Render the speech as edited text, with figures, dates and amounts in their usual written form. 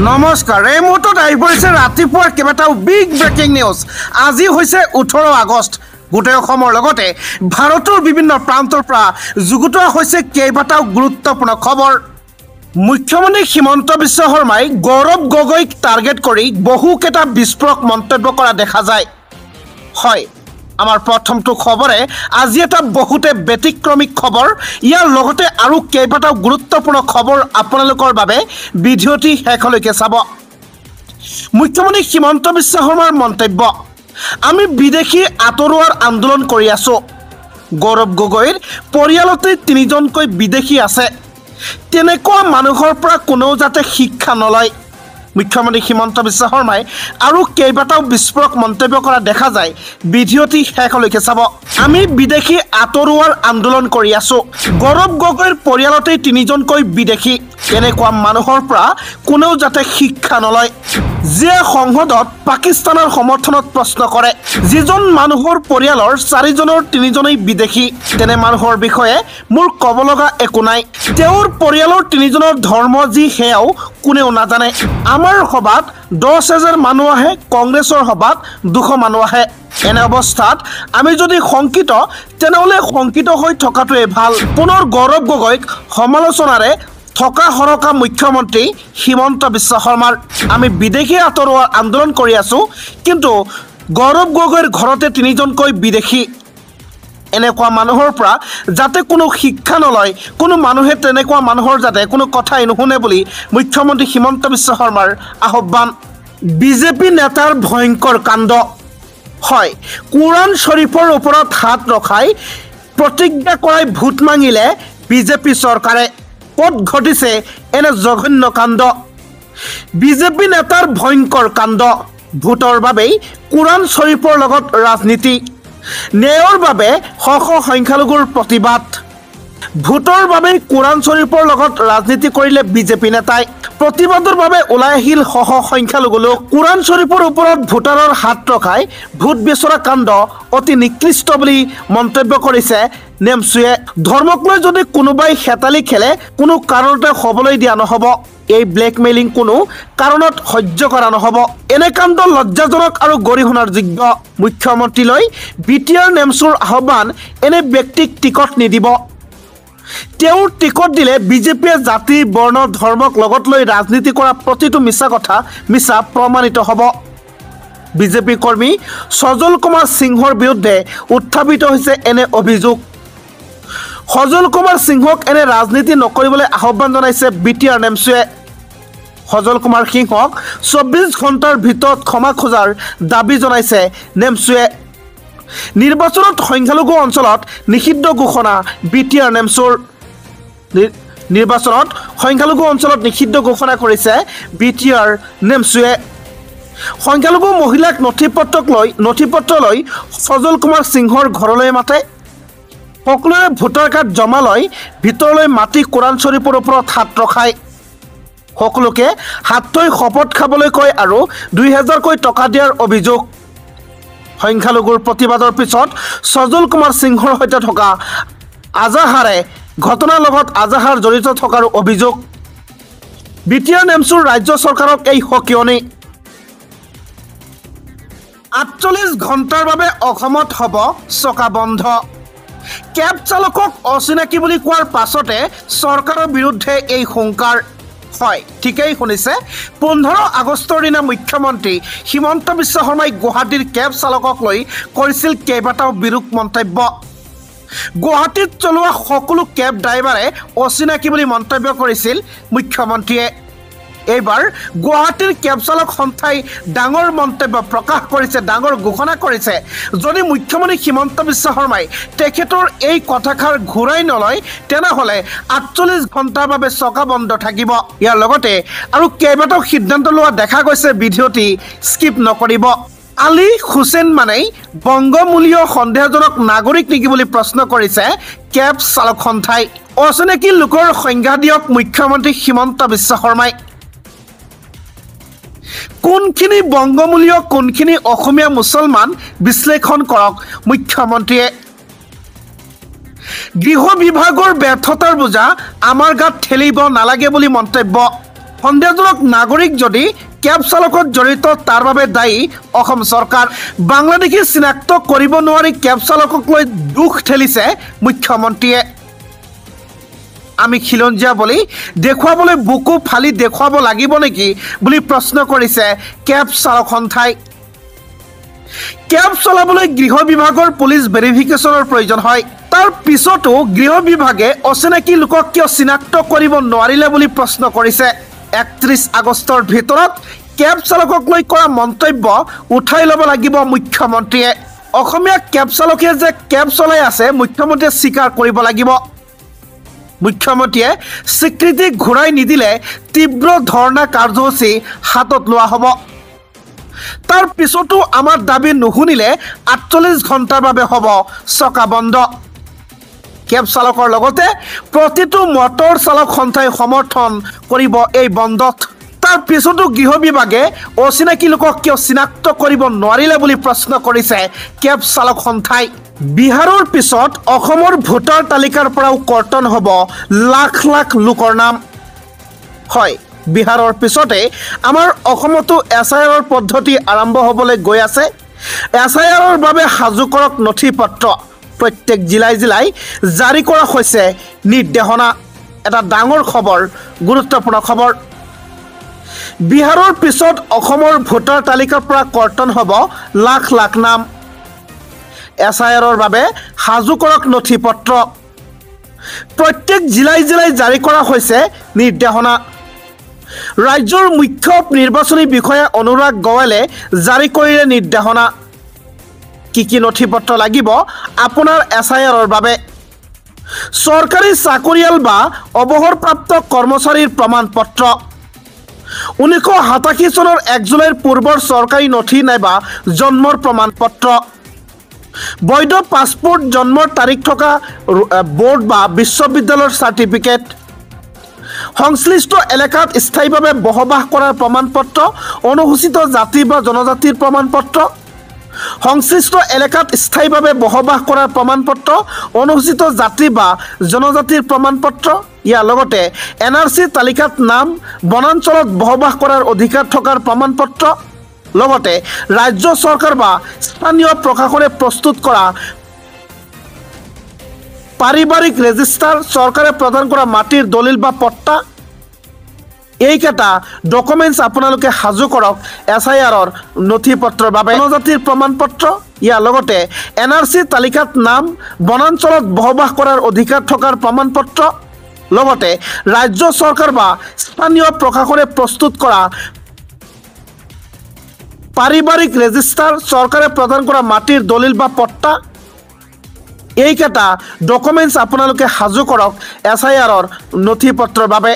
নমস্কাৰ এই মুহূৰ্তত আহি পৰিছে ৰাতিপুৱাৰ কেইবাটাও বিগ ব্ৰেকিং নিউজ আজি হৈছে 18 আগষ্ট গোটেই অসমৰ লগতে ভাৰতৰ বিভিন্ন প্ৰান্তৰ পৰা যুগুতোৱা হৈছে কেইবাটাও গুৰুত্বপূৰ্ণ খবৰ মুখ্যমন্ত্ৰী হিমন্ত বিশ্ব শৰ্মাই গৌৰৱ গগৈক টাৰ্গেট কৰি বহুকেইটা বিস্ফোৰক মন্তব্য কৰা দেখা যায় হয় আমাৰ প্ৰথমটো খবৰে আজি এটা বহুতে ব্যতিক্ৰমিক খবৰ ইয়াৰ লগতে আৰু কেইবাটাও গুৰুত্বপূৰ্ণ খবৰ আপোনালোকৰ বাবে ভিডিঅ'টি শেষলৈকে চাব মুখ্যমন্ত্ৰী হিমন্ত বিশ্ব শৰ্মাৰ মন্তব্য আমি বিদেশী আতৰোৱাৰ আন্দোলন কৰি আছো গৌৰৱ গগৈৰ পৰিয়ালতে তিনিজনকৈ বিদেশী আছে তেনেকুৱা মানুহৰ পৰা কোনো যাতে শিক্ষা নলয় মুখ্যমন্ত্ৰী হিমন্ত বিশ্ব শৰ্মাই আৰু কেইবাটাও বিস্ফোৰক মন্তব্য কৰা দেখা যায় ভিডিঅ'টি শেষলৈকে চাব আমি বিদেশী আতৰোৱাৰ আন্দোলন কৰি আছো গৌৰৱ গগৈৰ পৰিয়ালতে তিনিজনকৈ বিদেশী তেনেকুৱা মানুহৰ পৰা কোনো যাতে শিক্ষা নলয় যে সংসদত পাকিস্তানৰ সমৰ্থনত প্ৰশ্ন কৰে যিজন মানুহৰ পৰিয়ালৰ চাৰিজনৰ তিনিজনেই বিদেশী তেনে মানুহৰ বিষয়ে মোৰ ক'ব লগা একো নাই তেওঁৰ পৰিয়ালৰ তিনিজনৰ ধৰ্ম যি সেয়াও কোনেও নাজানে আমাৰ সভাত 10,000 মানুহ আহে কংগ্ৰেছৰ সভাত 200 মানুহ আহে এনে অৱস্থাত আমি যদি শংকিত তেনেহ'লে শংকিত হৈ থকাটোৱে ভাল পুনৰ গৌৰৱ গগৈক সমালোচনাৰে থকা হৰকা মুখ্যমন্ত্ৰী হিমন্ত বিশ্ব শৰ্মাৰ আমি বিদেশী আতৰোৱাৰ আন্দোলন কৰি আছো কিন্তু গৌৰৱ গগৈৰ ঘৰতে তিনিজনকৈ বিদেশী এনেকুৱা মানুহৰ পৰা যাতে কোনো শিক্ষা নলয় কোনো মানুহে তেনেকুৱা মানুহৰ যাতে কোনো কথাই নুশুনে বুলি মুখ্যমন্ত্ৰী হিমন্ত বিশ্ব শৰ্মাৰ আহ্বান বিজেপি নেতাৰ ভয়ংকৰ কাণ্ড হয় কুৰাণ শৰীফৰ ওপৰত হাত ৰখাই প্ৰতিজ্ঞা কৰাই ভোট মাঙিলে বিজেপি চৰকাৰে ক'ত ঘটিছে এনে জঘন্য কাণ্ড বিজেপি নেতাৰ ভয়ংকৰ কাণ্ড ভোটৰ বাবেই কুৰাণ শৰীফৰ লগত ৰাজনীতি ন্যায়ৰ বাবে শ সংখ্যালঘুৰ প্ৰতিবাদ ভোটৰ বাবে কুৰাণ শৰীফৰ লগত ৰাজনীতি কৰিলে বিজেপি নেতাই প্ৰতিবাদৰ বাবে ওলাই আহিল শ সংখ্যালঘু লোক কুৰাণ শৰীফৰ ওপৰত ভোটাৰৰ হাত ৰখাই ভোট বিচৰা কাণ্ড অতি নিকৃষ্ট বুলি মন্তব্য কৰিছে নেমচুৱে ধৰ্মক লৈ যদি কোনোবাই হেতালি খেলে কোনো কাৰণতে হ'বলৈ দিয়া নহ'ব এই ব্লেকমেইলিং কোনো কাৰণত সহ্য কৰা নহ'ব এনে কাণ্ড লজ্জাজনক আৰু গৰিহণাৰ যোগ্য মুখ্যমন্ত্ৰীলৈ বিটিআৰ নেমচুৰ আহ্বান এনে ব্যক্তিক টিকট নিদিব তেওঁৰ টিকট দিলে বিজেপিয়ে জাতি বৰ্ণ ধৰ্মক লগত লৈ ৰাজনীতি কৰা প্ৰতিটো মিছা কথা মিছা প্ৰমাণিত হ'ব বিজেপি কৰ্মী সজল কুমাৰ সিংহৰ বিৰুদ্ধে উত্থাপিত হৈছে এনে অভিযোগ সজল কুমাৰ সিংহক এনে ৰাজনীতি নকৰিবলৈ আহ্বান জনাইছে বিটিআৰ নেমচুৱে সজল কুমাৰ সিংহক 24 ঘণ্টাৰ ভিতৰত ক্ষমা খোজাৰ দাবী জনাইছে নেমচুৱে নিৰ্বাচনত সংখ্যালঘু অঞ্চলত নিষিদ্ধ ঘোষণা বিটিআৰ নেমচুৰ নিৰ্বাচনত সংখ্যালঘু অঞ্চলত নিষিদ্ধ ঘোষণা কৰিছে বিটিআৰ নেমচুৱে সংখ্যালঘু মহিলাক নথিপত্ৰ লৈ সজল কুমাৰ সিংহৰ ঘৰলৈ মাতে সকলোৱে ভোটাৰ কাৰ্ড জমা লৈ ভিতৰলৈ মাতি কুৰাণ শৰীফৰ ওপৰত হাত ৰখায় সকলোকে হাত থৈ শপত খাবলৈ কয় আৰু 2000কৈ টকা দিয়াৰ অভিযোগ সংখ্যালঘুৰ প্ৰতিবাদৰ পিছত সজল কুমাৰ সিংহৰ সৈতে থকা আজাহাৰে ঘটনাৰ লগত আজাহাৰ জড়িত থকাৰ অভিযোগ বিটিআৰ নেমচুৰ ৰাজ্য চৰকাৰক এই সকিয়নি 48 ঘণ্টাৰ বাবে অসমত হ'ব চকা বন্ধ কেব চালকক অচিনাকি বুলি কোৱাৰ পাছতে চৰকাৰৰ বিৰুদ্ধে এই হুংকাৰ হয় ঠিকেই শুনিছে 15 আগষ্টৰ দিনা মুখ্যমন্ত্ৰী হিমন্ত বিশ্ব শৰ্মাই গুৱাহাটীৰ কেব চালকক লৈ কৰিছিল কেইবাটাও বিৰূপ মন্তব্য গুৱাহাটীত চলোৱা সকলো কেব ড্ৰাইভাৰে অচিনাকি বুলি মন্তব্য কৰিছিল মুখ্যমন্ত্ৰীয়ে এইবাৰ গুৱাহাটীৰ কেব চালক সন্থাই ডাঙৰ মন্তব্য প্ৰকাশ কৰিছে ডাঙৰ ঘোষণা কৰিছে যদি মুখ্যমন্ত্ৰী হিমন্ত বিশ্ব শৰ্মাই তেখেতৰ এই কথাষাৰ ঘূৰাই নলয় তেনেহ'লে 48 ঘণ্টাৰ বাবে চকা বন্ধ থাকিব ইয়াৰ লগতে আৰু কেইবাটাও সিদ্ধান্ত লোৱা দেখা গৈছে ভিডিঅ'টি স্কিপ নকৰিব আলী হুছেইন মানেই বংগমূলীয় সন্দেহজনক নাগৰিক নেকি বুলি প্ৰশ্ন কৰিছে কেব চালক সন্থাই অচিনাকি লোকৰ সংজ্ঞা দিয়ক মুখ্যমন্ত্ৰী হিমন্ত বিশ্ব শৰ্মাই কোনখিনি বংগমূলীয় কোনখিনি অসমীয়া মুছলমান বিশ্লেষণ কৰক মুখ্যমন্ত্ৰীয়ে গৃহ বিভাগৰ ব্যৰ্থতাৰ বোজা আমাৰ গাত ঠেলিব নালাগে বুলি মন্তব্য সন্দেহজনক নাগৰিক যদি কেব চালকত জড়িত তাৰ বাবে দায়ী অসম চৰকাৰ। বাংলাদেশী চিনাক্ত কৰিব নোৱাৰি কেব চালকক লৈ দুখ ঠেলিছে মুখ্যমন্ত্ৰীয়ে। আমি খিলঞ্জীয়া বুলি দেখুৱাবলৈ বুকু ফালি দেখুৱাব লাগিব নেকি বুলি প্ৰশ্ন কৰিছে কেব চালক সন্থাই। কেব চলাবলৈ গৃহ বিভাগৰ পুলিচ ভেৰিফিকেশ্যনৰ প্ৰয়োজন হয়। তাৰ পিছতো গৃহ বিভাগে অচিনাকি লোকক কিয় চিনাক্ত কৰিব নোৱাৰিলে বুলি প্ৰশ্ন কৰিছে। 31 আগষ্টৰ ভিতৰত কেব চালকক লৈ কৰা মন্তব্য উঠাই ল'ব লাগিব মুখ্যমন্ত্ৰীয়ে। অসমীয়া কেব চালকে যে কেব চলাই আছে মুখ্যমন্ত্ৰীয়ে স্বীকাৰ কৰিব লাগিব। মুখ্যমন্ত্ৰীয়ে স্বীকৃতি ঘূৰাই নিদিলে তীব্ৰ ধৰ্ণা কাৰ্যসূচী হাতত লোৱা হ'ব। তাৰ পিছতো আমাৰ দাবী নুশুনিলে 48 ঘণ্টাৰ বাবে হ'ব চকা বন্ধ। কেব চালকৰ লগতে প্ৰতিটো মটৰ চালক সন্থাই সমৰ্থন কৰিব এই বন্ধত। তাৰ পিছতো গৃহ বিভাগে অচিনাকি লোকক কিয় চিনাক্ত কৰিব নোৱাৰিলে বুলি প্ৰশ্ন কৰিছে কেব চালক সন্থাই। বিহাৰৰ পিছত অসমৰ ভোটাৰ তালিকাৰ পৰাও কৰ্তন হ'ব লাখ লাখ লোকৰ নাম। হয়, বিহাৰৰ পিছতে আমাৰ অসমতো SIR পদ্ধতি আৰম্ভ হ'বলৈ গৈ আছে। SIR বাবে সাজু কৰক নথি পত্ৰ। প্ৰত্যেক জিলাই জিলাই জাৰি কৰা হৈছে নিৰ্দেশনা। এটা ডাঙৰ খবৰ, গুৰুত্বপূৰ্ণ খবৰ। বিহাৰৰ পিছত অসমৰ ভোটাৰ তালিকাৰ পৰা কৰ্তন হ'ব লাখ লাখ নাম। SIR বাবে সাজু কৰক নথি পত্ৰ। প্ৰত্যেক জিলাই জিলাই জাৰি কৰা হৈছে নিৰ্দেশনা। ৰাজ্যৰ মুখ্য নিৰ্বাচনী বিষয়া অনুৰাগ গোৱালে জাৰি কৰিলে নিৰ্দেশনা। কি নথি পত্ৰ লাগিব আপোনাৰ SIR বাবে? চৰকাৰী চাকৰিয়াল বা অৱসৰপ্ৰাপ্ত কৰ্মচাৰীৰ প্ৰমাণ পত্ৰ। 1987 চনৰ 1 জুলাইৰ পূৰ্বৰ চৰকাৰী নথি নাইবা জন্মৰ প্ৰমাণ পত্ৰ। বৈধ পাছপোৰ্ট, জন্মৰ তাৰিখ থকা বোৰ্ড বা বিশ্ববিদ্যালয়ৰ চাৰ্টিফিকেট। সংশ্লিষ্ট এলেকাত স্থায়ীভাৱে বসবাস কৰাৰ প্ৰমাণ পত্ৰ, অনুসূচিত জাতি বা জনজাতিৰ প্ৰমাণ পত্ৰ। সংশ্লিষ্ট এলেকাত স্থায়ীভাৱে বসবাস কৰাৰ প্ৰমাণ পত্ৰ, অনুসূচিত জাতি বা জনজাতিৰ প্ৰমাণ পত্ৰ। ইয়াৰ লগতে NRC তালিকাত নাম, বনাঞ্চলত বসবাস কৰাৰ অধিকাৰ থকাৰ প্ৰমাণ পত্ৰ। লগতে ৰাজ্য চৰকাৰ বা স্থানীয় প্ৰশাসনে প্ৰস্তুত কৰা পাৰিবাৰিক ৰেজিষ্টাৰ, চৰকাৰে প্ৰদান কৰা মাটিৰ দলিল বা পট্টা। এইকেইটা ডকুমেণ্টছ আপোনালোকে সাজু কৰক SIR নথি পত্ৰৰ বাবে। জনজাতিৰ প্ৰমাণ পত্ৰ, ইয়াৰ লগতে NRC তালিকাত নাম, বনাঞ্চলত বসবাস কৰাৰ অধিকাৰ থকাৰ প্ৰমাণ পত্ৰ। লগতে ৰাজ্য চৰকাৰ বা স্থানীয় প্ৰশাসনে প্ৰস্তুত কৰা পাৰিবাৰিক ৰেজিষ্টাৰ, চৰকাৰে প্ৰদান কৰা মাটিৰ দলিল বা পট্টা। এইকেইটা ডকুমেণ্টছ আপোনালোকে সাজু কৰক SIR নথি পত্ৰৰ বাবে।